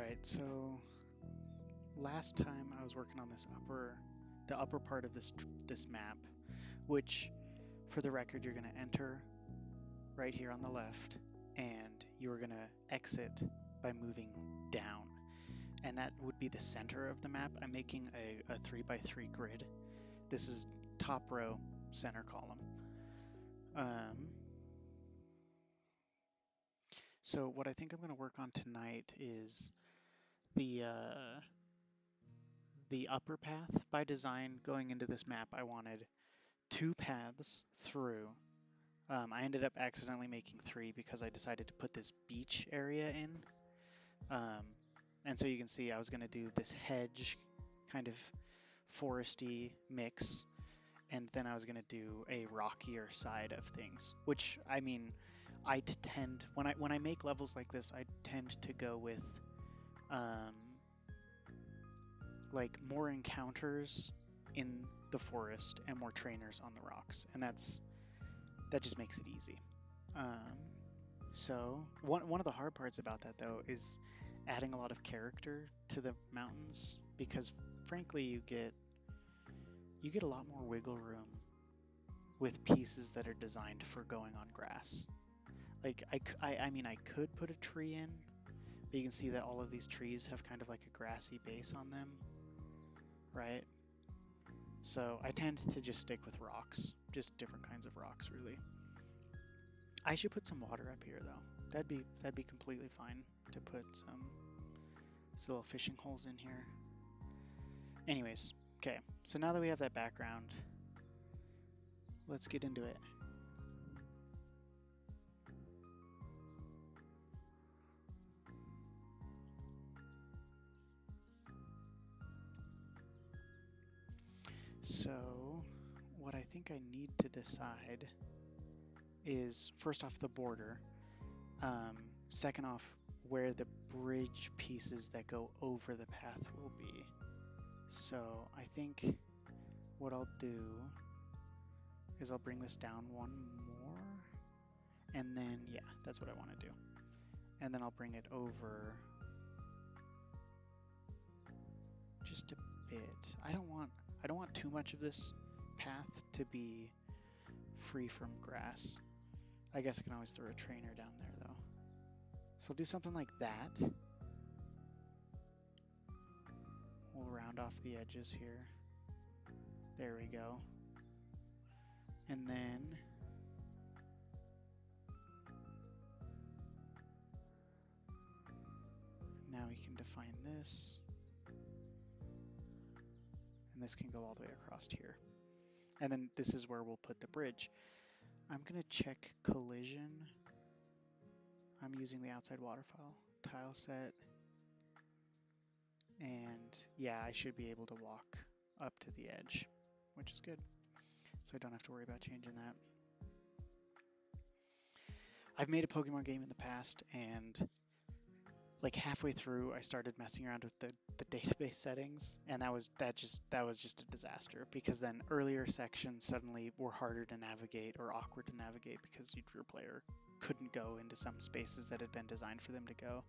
Alright, so last time I was working on the upper part of this map, which for the record you're going to enter right here on the left, and you're going to exit by moving down. And that would be the center of the map. I'm making a 3x3 grid. This is top row, center column. So what I think I'm going to work on tonight is the upper path. By design, going into this map, I wanted 2 paths through. I ended up accidentally making 3 because I decided to put this beach area in. And so you can see I was going to do this hedge kind of foresty mix, and then I was going to do a rockier side of things, which, I mean, I tend, when I make levels like this, I tend to go with like more encounters in the forest and more trainers on the rocks, and that just makes it easy. So one of the hard parts about that, though, is adding a lot of character to the mountains, because frankly you get a lot more wiggle room with pieces that are designed for going on grass. Like I mean I could put a tree in, but you can see that all of these trees have kind of like a grassy base on them, right? So I tend to just stick with rocks, just different kinds of rocks, really. I should put some water up here, though. That'd be completely fine to put some little fishing holes in here. Anyways, okay. So now that we have that background, let's get into it. So what I think I need to decide is, first off, the border. Second off, where the bridge pieces that go over the path will be. So I think what I'll do is I'll bring this down one more, and then, yeah, that's what I want to do. And then I'll bring it over just a bit. I don't want too much of this path to be free from grass. I guess I can always throw a trainer down there, though. So I'll do something like that. We'll round off the edges here. There we go. And then now we can define this. And this can go all the way across here. And then this is where we'll put the bridge. I'm going to check collision. I'm using the outside waterfall tile set. And yeah, I should be able to walk up to the edge, which is good. So I don't have to worry about changing that. I've made a Pokemon game in the past, and like halfway through I started messing around with the database settings, and that was just a disaster, because then earlier sections suddenly were harder to navigate or awkward to navigate because your player couldn't go into some spaces that had been designed for them to go.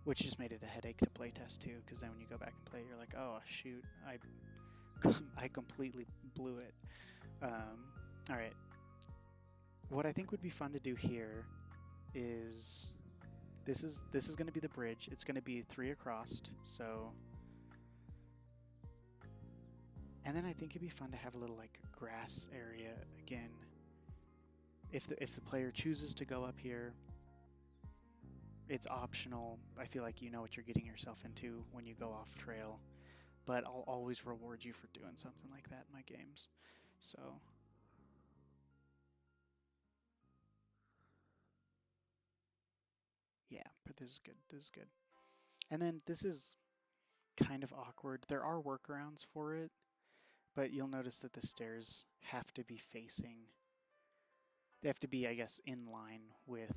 Which just made it a headache to playtest too, because then when you go back and play, you're like, oh shoot, I completely blew it. All right, what I think would be fun to do here is this is going to be the bridge. It's going to be 3 across, so. And then I think it'd be fun to have a little like grass area again. If the player chooses to go up here, it's optional. I feel like you know what you're getting yourself into when you go off trail, but I'll always reward you for doing something like that in my games. So yeah, but this is good. This is good. And then this is kind of awkward. There are workarounds for it, but you'll notice that the stairs have to be facing. They have to be, I guess, in line with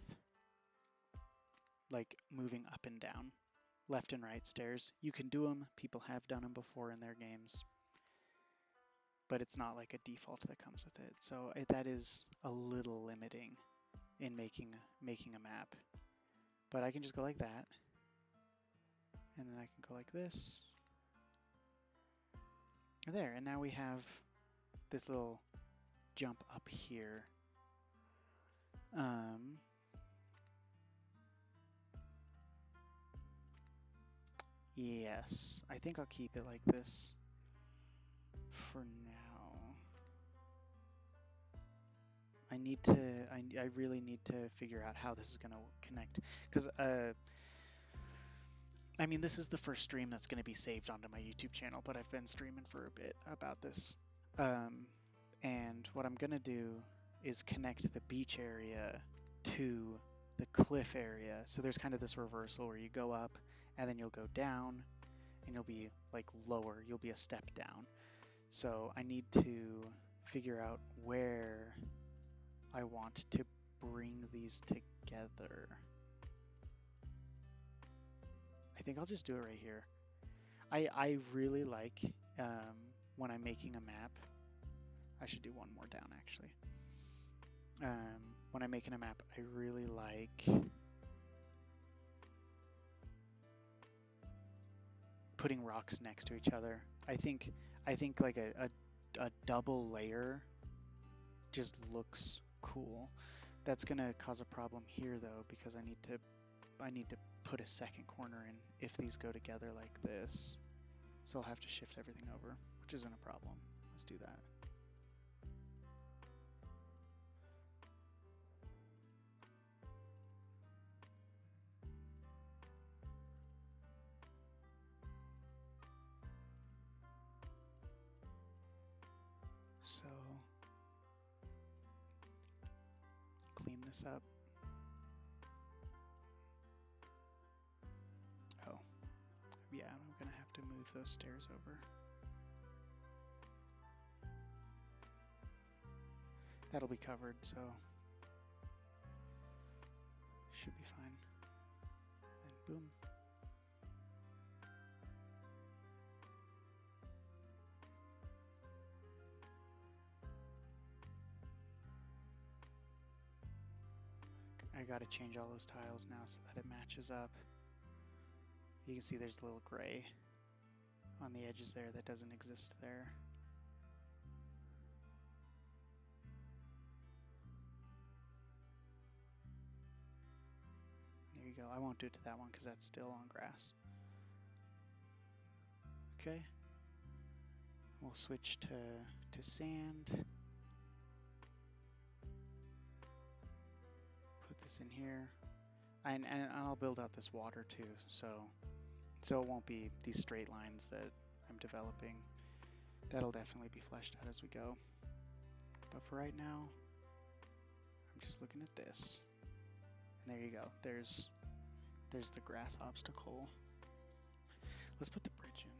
like moving up and down, left and right stairs. You can do them. People have done them before in their games, but it's not like a default that comes with it. So that is a little limiting in making a map. But I can just go like that. then I can go like this. There, and now we have this little jump up here. Yes, I think I'll keep it like this for now. I really need to figure out how this is going to connect, because I mean, this is the first stream that's going to be saved onto my YouTube channel, but I've been streaming for a bit about this. And what I'm going to do is connect the beach area to the cliff area. So there's kind of this reversal where you go up and then you'll go down and you'll be like lower, you'll be a step down. So I need to figure out where I want to bring these together. I think I'll just do it right here. I really like when I'm making a map. I should do one more down actually. When I'm making a map, I really like putting rocks next to each other. I think like a double layer just looks cool. That's gonna cause a problem here though, because I need to put a second corner in if these go together like this. So I'll have to shift everything over, which isn't a problem. Let's do that. So clean this up. Oh, yeah, I'm gonna have to move those stairs over. That'll be covered, so should be fine. And boom. I gotta change all those tiles now so that it matches up. You can see there's a little gray on the edges there that doesn't exist there. There you go. I won't do it to that one because that's still on grass. Okay. We'll switch to sand. Put this in here. And I'll build out this water too, so it won't be these straight lines that I'm developing. That'll definitely be fleshed out as we go. But for right now, I'm just looking at this. And there you go. There's the grass obstacle. Let's put the bridge in.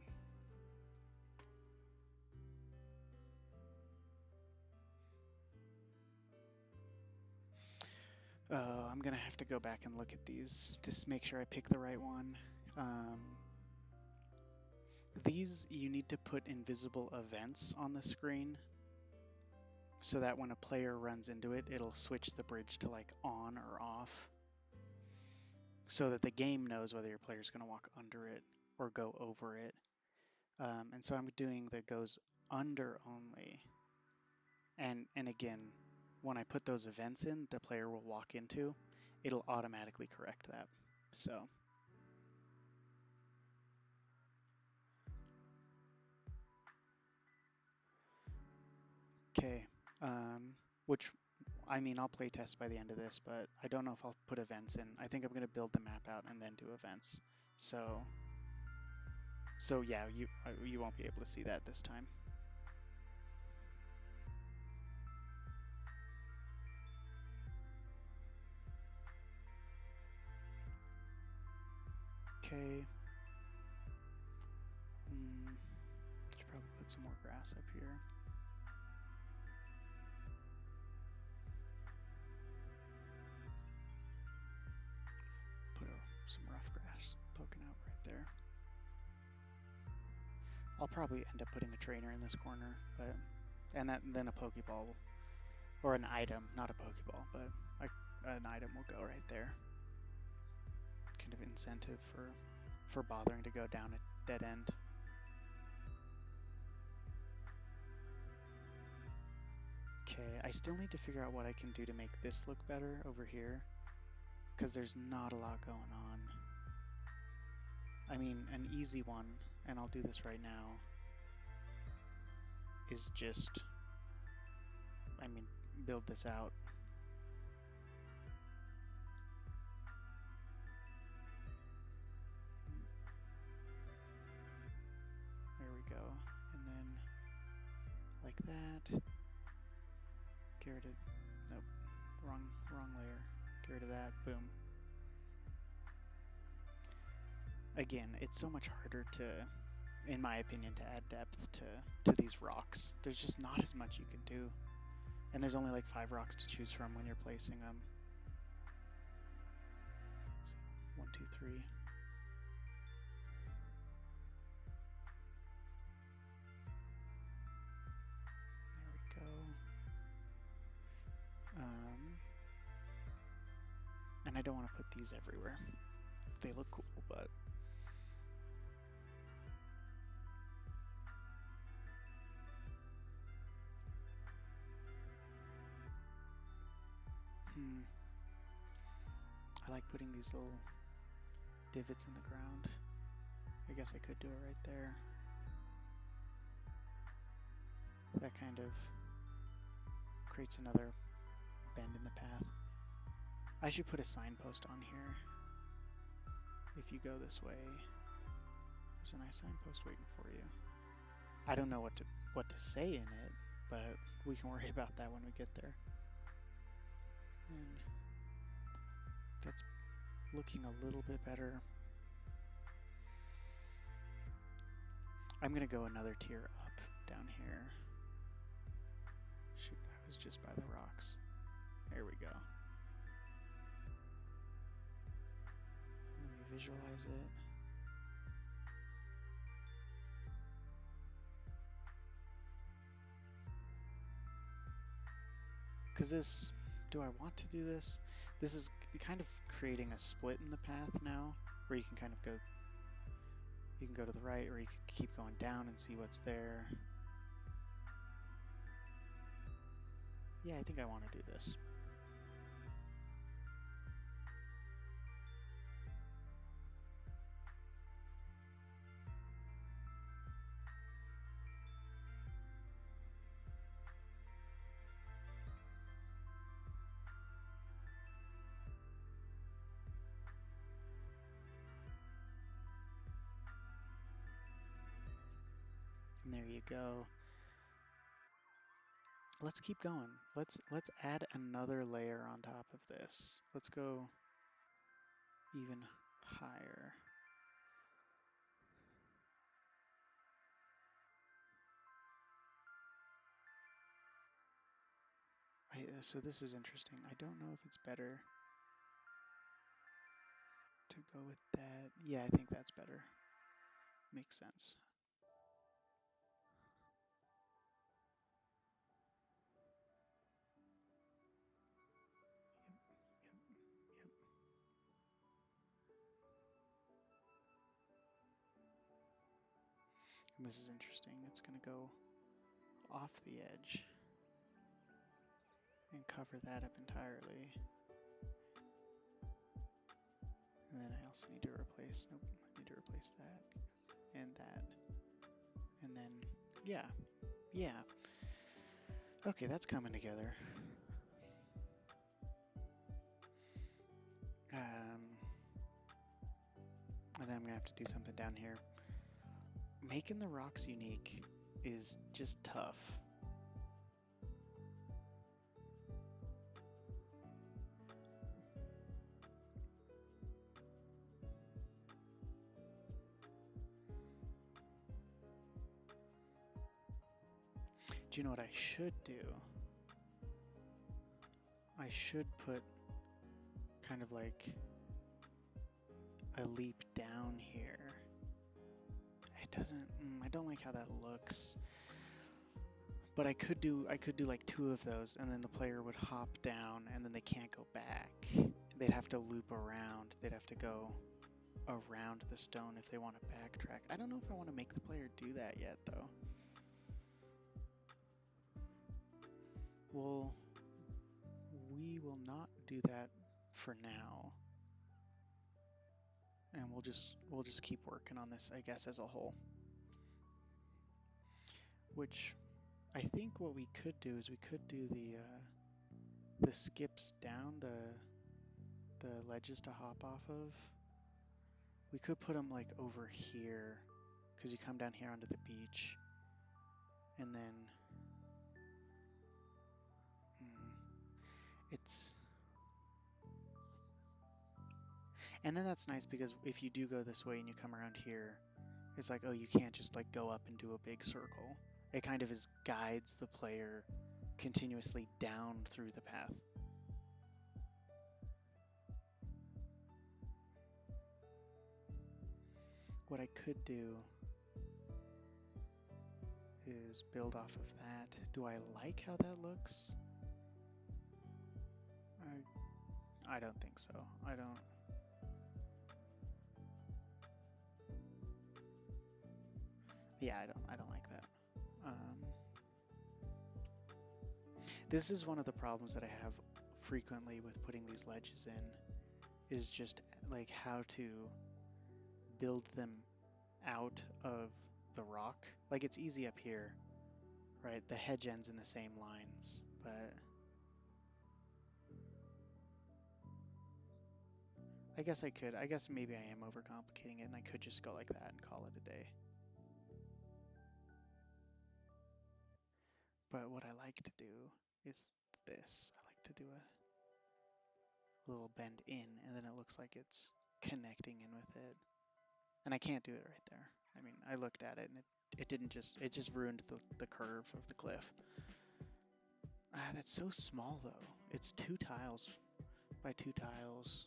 I'm gonna have to go back and look at these just make sure I pick the right one. These, you need to put invisible events on the screen so that when a player runs into it, it'll switch the bridge to like on or off, so that the game knows whether your player's going to walk under it or go over it. And so I'm doing the goes under only. And again, when I put those events in, the player will walk into, it'll automatically correct that. So. Okay, which, I mean, I'll play test by the end of this, but I don't know if I'll put events in. I think I'm going to build the map out and then do events. So yeah, you won't be able to see that this time. Okay. Should probably put some more grass up here. Put some rough grass poking out right there. I'll probably end up putting a trainer in this corner, but and then a Pokeball, or an item, not a Pokeball, but an item will go right there. Kind of incentive for for bothering to go down a dead end. Okay, I still need to figure out what I can do to make this look better over here, because there's not a lot going on. I mean, an easy one, and I'll do this right now, is just, build this out. There we go. And then like that. Get rid of, nope, wrong layer. Get rid of that, boom. Again, it's so much harder to, in my opinion, to add depth to these rocks. There's just not as much you can do. And there's only like 5 rocks to choose from when you're placing them. 1, 2, 3. There we go. And I don't want to put these everywhere. They look cool, but I like putting these little divots in the ground. I guess I could do it right there. That kind of creates another bend in the path. I should put a signpost on here. If you go this way, there's a nice signpost waiting for you. I don't know what to say in it, but we can worry about that when we get there. And that's looking a little bit better. I'm gonna go another tier up down here. Shoot, I was just by the rocks. There we go. Let me visualize it. Because this, do I want to do this? This is kind of creating a split in the path now, where you can kind of go, you can go to the right, or you can keep going down and see what's there. Yeah, I think I want to do this. And there you go. Let's keep going. Let's add another layer on top of this. Let's go even higher. So this is interesting. I don't know if it's better to go with that. Yeah, I think that's better. Makes sense. Yep. And this is interesting. It's going to go off the edge and cover that up entirely. And then I also need to replace, nope, I need to replace that and that. And then, yeah. Okay, that's coming together. And then I'm gonna have to do something down here. Making the rocks unique is just tough. Do you know what I should do? I should put kind of like a leap down here. It doesn't, I don't like how that looks. But I could do like 2 of those, and then the player would hop down and then they can't go back. They'd have to loop around. They'd have to go around the stone if they want to backtrack. I don't know if I want to make the player do that yet, though. Well, we will not do that for now. And we'll just keep working on this, I guess, as a whole. Which I think what we could do is we could do the skips down, the ledges to hop off of. We could put them like over here, because you come down here onto the beach, and then and then that's nice because if you do go this way and you come around here, it's like, oh, you can't just like go up and do a big circle. It kind of guides the player continuously down through the path. What I could do is build off of that. Do I like how that looks? I don't think so. I don't. Yeah, I don't like that. This is one of the problems that I have frequently with putting these ledges in, is just like how to build them out of the rock. Like it's easy up here, right? The hedge ends in the same lines, but I guess I could. I guess maybe I am overcomplicating it and I could just go like that and call it a day. But what I like to do is this. I like to do a little bend in, and then it looks like it's connecting in with it. And I can't do it right there. I mean, I looked at it and it just ruined the curve of the cliff. That's so small though. It's 2 tiles by 2 tiles.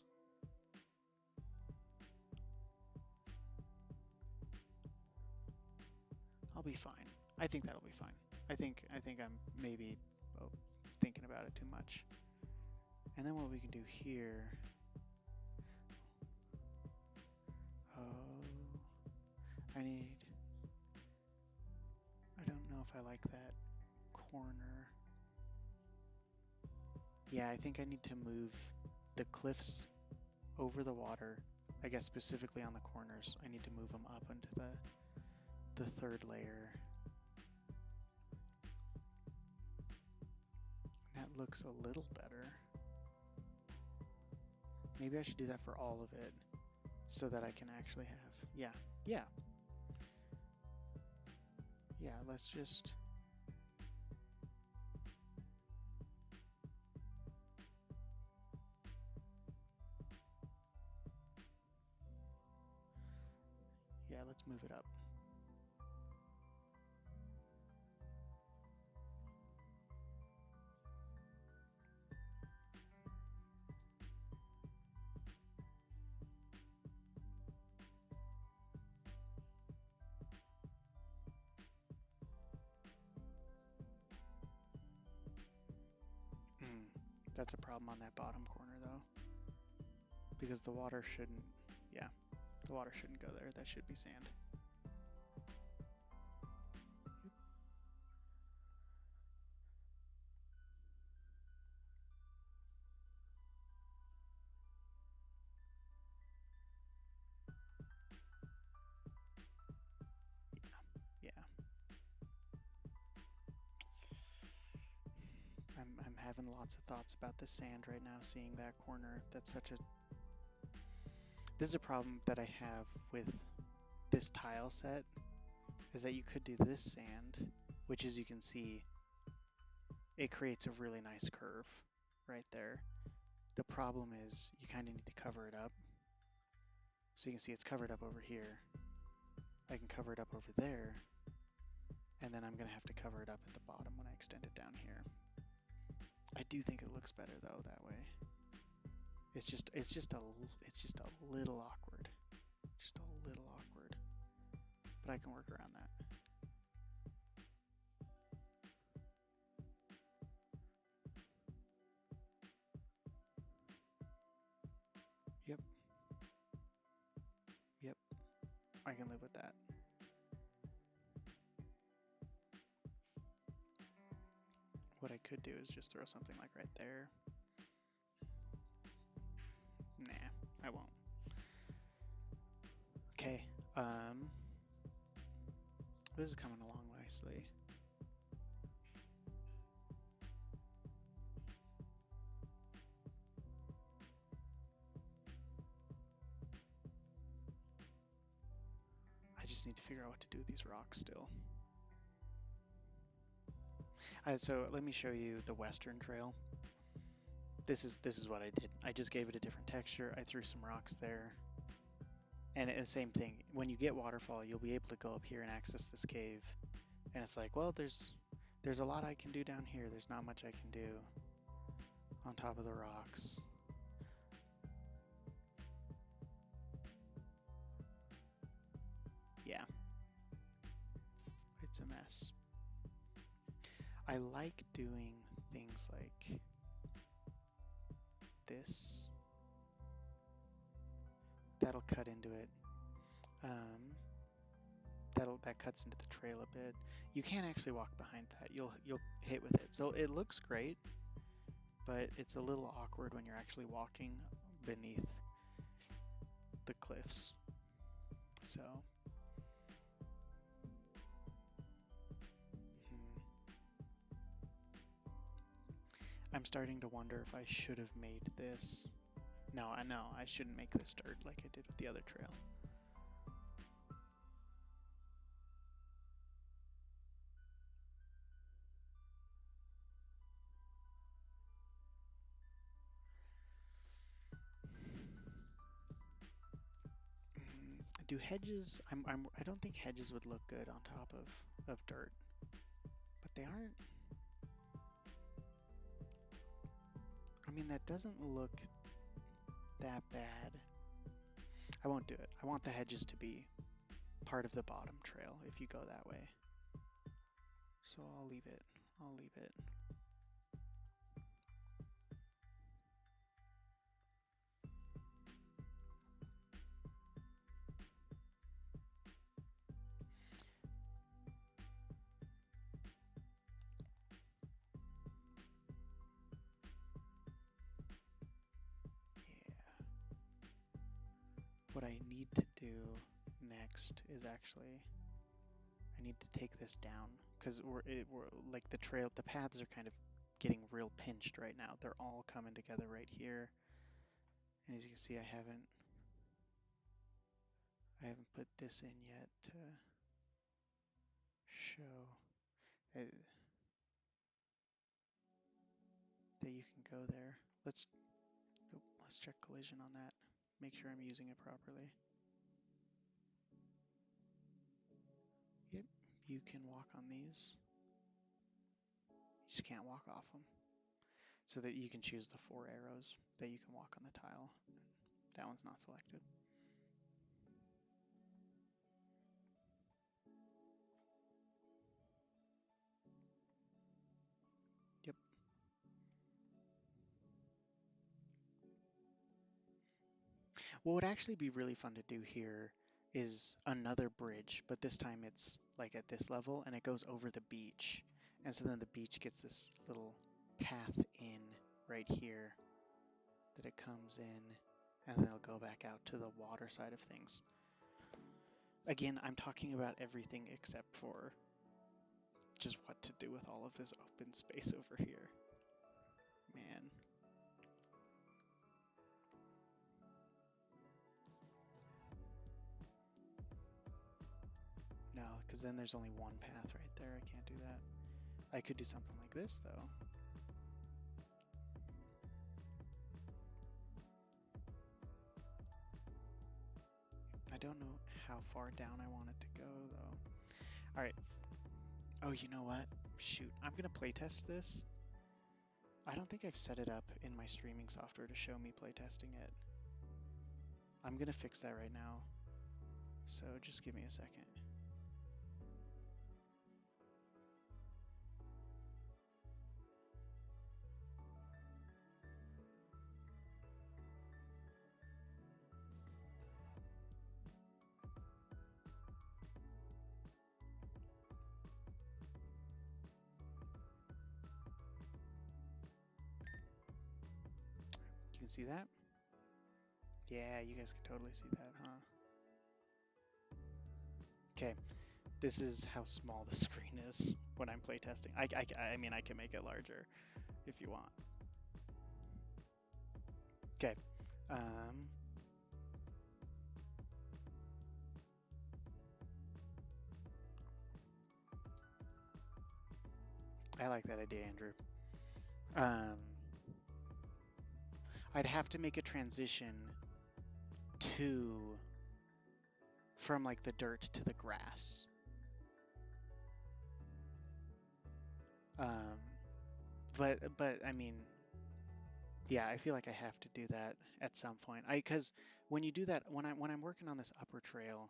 I'll be fine. I think that'll be fine. I think I'm maybe thinking about it too much. And then what we can do here. Oh, I don't know if I like that corner. Yeah, I think I need to move the cliffs over the water. I guess specifically on the corners. I need to move them up into the 3rd layer. That looks a little better. Maybe I should do that for all of it so that I can actually have, yeah, let's just, let's move it up. That's a problem on that bottom corner though, because the water shouldn't, the water shouldn't go there. That should be sand. I'm having lots of thoughts about the sand right now, seeing that corner. This is a problem that I have with this tile set, is that you could do this sand, which as you can see, it creates a really nice curve right there. The problem is you kind of need to cover it up. So you can see it's covered up over here. I can cover it up over there, and then I'm gonna have to cover it up at the bottom when I extend it down here. I do think it looks better though that way. It's just a little awkward. Just a little awkward. But I can work around that. Yep. that. What I could do is just throw something like right there. Nah, I won't. Okay, this is coming along nicely. I just need to figure out what to do with these rocks still. So let me show you the western trail. This is what I did. I just gave it a different texture. I threw some rocks there. And the same thing, when you get waterfall, you'll be able to go up here and access this cave. And it's like, well, there's a lot I can do down here. There's not much I can do on top of the rocks. Yeah, it's a mess. I like doing things like this. That'll cut into it. That cuts into the trail a bit. You can't actually walk behind that. You'll hit with it. So it looks great, but it's a little awkward when you're actually walking beneath the cliffs. So I'm starting to wonder if I should have made this. No, I know I shouldn't make this dirt like I did with the other trail. Do hedges? I don't think hedges would look good on top of dirt, but they aren't. I mean, that doesn't look that bad. I won't do it. I want the hedges to be part of the bottom trail if you go that way. So I'll leave it. I'll leave it. What I need to do next is actually, I need to take this down because we're like the paths are kind of getting real pinched right now. They're all coming together right here. And as you can see, I haven't put this in yet to show that you can go there. Let's check collision on that. Make sure I'm using it properly. Yep, you can walk on these. You just can't walk off them. So that you can choose the 4 arrows that you can walk on the tile. That one's not selected. Yep. What would actually be really fun to do here is another bridge, but this time it's like at this level and it goes over the beach. And so then the beach gets this little path in right here that it comes in, and then it'll go back out to the water side of things. Again, I'm talking about everything except for just what to do with all of this open space over here. Man. No, because then there's only one path right there. I can't do that. I could do something like this, though. I don't know how far down I want it to go, though. All right. Oh, you know what? Shoot, I'm going to playtest this. I don't think I've set it up in my streaming software to show me playtesting it. I'm going to fix that right now. So just give me a second. can see that? Yeah, you guys can totally see that, huh? Okay, this is how small the screen is when I'm playtesting. I mean, I can make it larger if you want. Okay. I like that idea, Andrew. I'd have to make a transition from like the dirt to the grass. But I mean, yeah, I feel like I have to do that at some point. Because when you do that, when I'm working on this upper trail,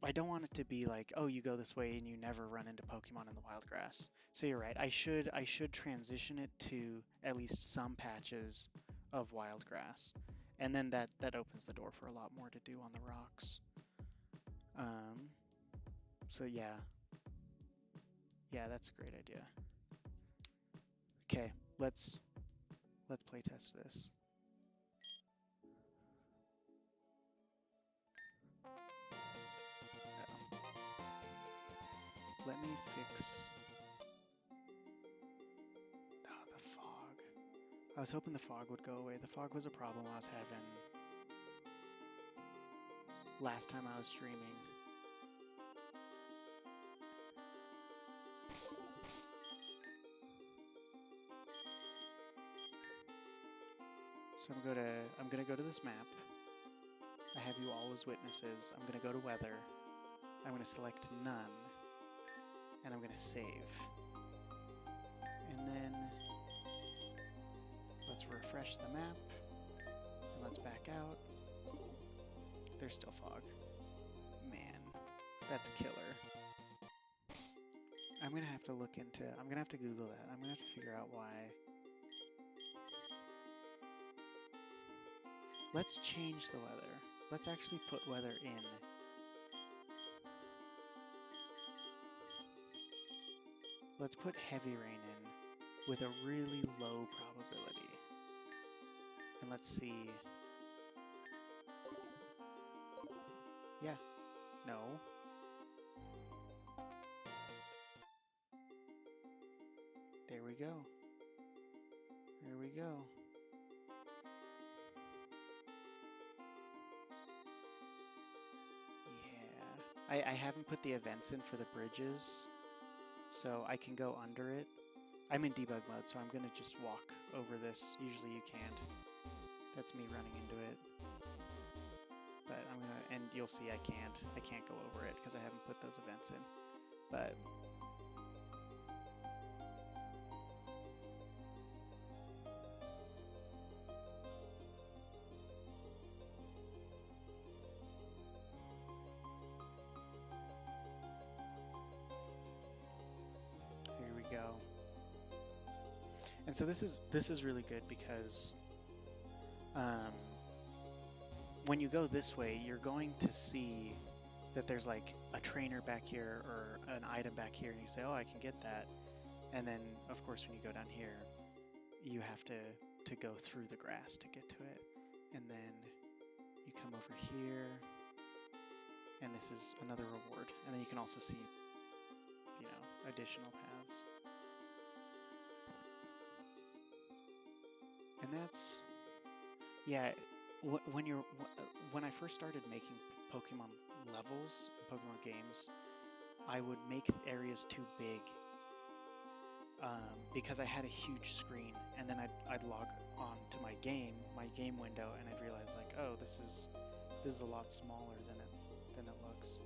I don't want it to be like, oh, you go this way and you never run into Pokemon in the wild grass. So you're right. I should transition it to at least some patches of wild grass, and then that opens the door for a lot more to do on the rocks. So yeah, that's a great idea. Okay, let's play test this. Let me fix. Oh, the fog. I was hoping the fog would go away. The fog was a problem I was having last time I was streaming. So I'm gonna go to this map. I have you all as witnesses. I'm gonna go to weather. I'm gonna select none, and I'm gonna save. And then let's refresh the map, and let's back out. There's still fog. Man, that's killer. I'm gonna have to I'm gonna have to Google that. I'm gonna have to figure out why. Let's change the weather. Let's actually put weather in. Let's put heavy rain in with a really low probability. And let's see. Yeah. No. There we go. There we go. Yeah. I haven't put the events in for the bridges, so I can go under it. I'm in debug mode, so I'm gonna just walk over this. Usually you can't. That's me running into it. But I'm gonna, and you'll see I can't go over it because I haven't put those events in. But here we go. And so this is really good because when you go this way, you're going to see that there's like a trainer back here or an item back here, and you say, oh, I can get that. And then, of course, when you go down here, you have to go through the grass to get to it. And then you come over here, and this is another reward. And then you can also see, you know, additional paths. And that's, yeah, when I first started making Pokemon levels in Pokemon games, I would make areas too big because I had a huge screen, and then I'd log on to my game window, and I'd realize like, oh, this is a lot smaller than it looks.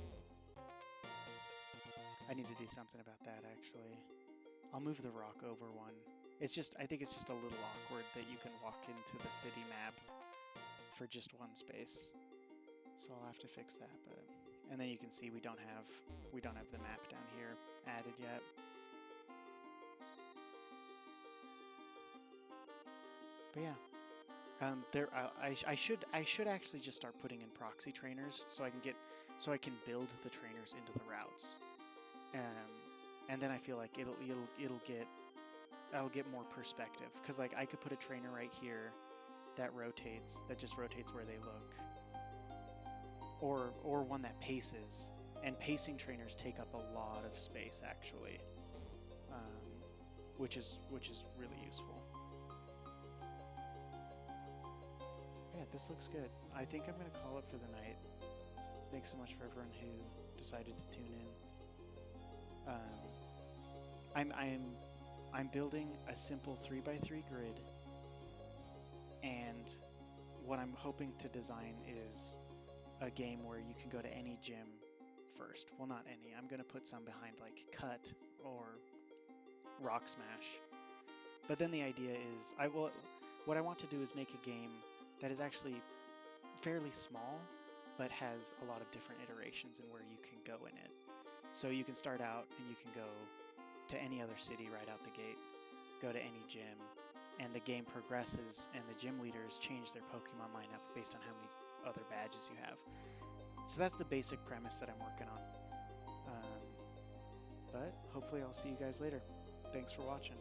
I need to do something about that actually. I'll move the rock over one. I think it's just a little awkward that you can walk into the city map for just one space. So I'll have to fix that, and then you can see we don't have the map down here added yet. But yeah, I should actually just start putting in proxy trainers so I can build the trainers into the routes, and then I feel like it'll get I'll get more perspective, because like I could put a trainer right here that just rotates where they look, or one that paces, and pacing trainers take up a lot of space actually, um, which is really useful. Yeah, this looks good. I think I'm gonna call it for the night. Thanks so much for everyone who decided to tune in. I'm building a simple 3x3 grid, and what I'm hoping to design is a game where you can go to any gym first. Well, not any. I'm gonna put some behind like Cut or Rock Smash. But then the idea is, what I want to do is make a game that is actually fairly small, but has a lot of different iterations and where you can go in it. So you can start out and you can go to any other city right out the gate, go to any gym, and the game progresses and the gym leaders change their Pokemon lineup based on how many other badges you have. So that's the basic premise that I'm working on. But hopefully I'll see you guys later. Thanks for watching.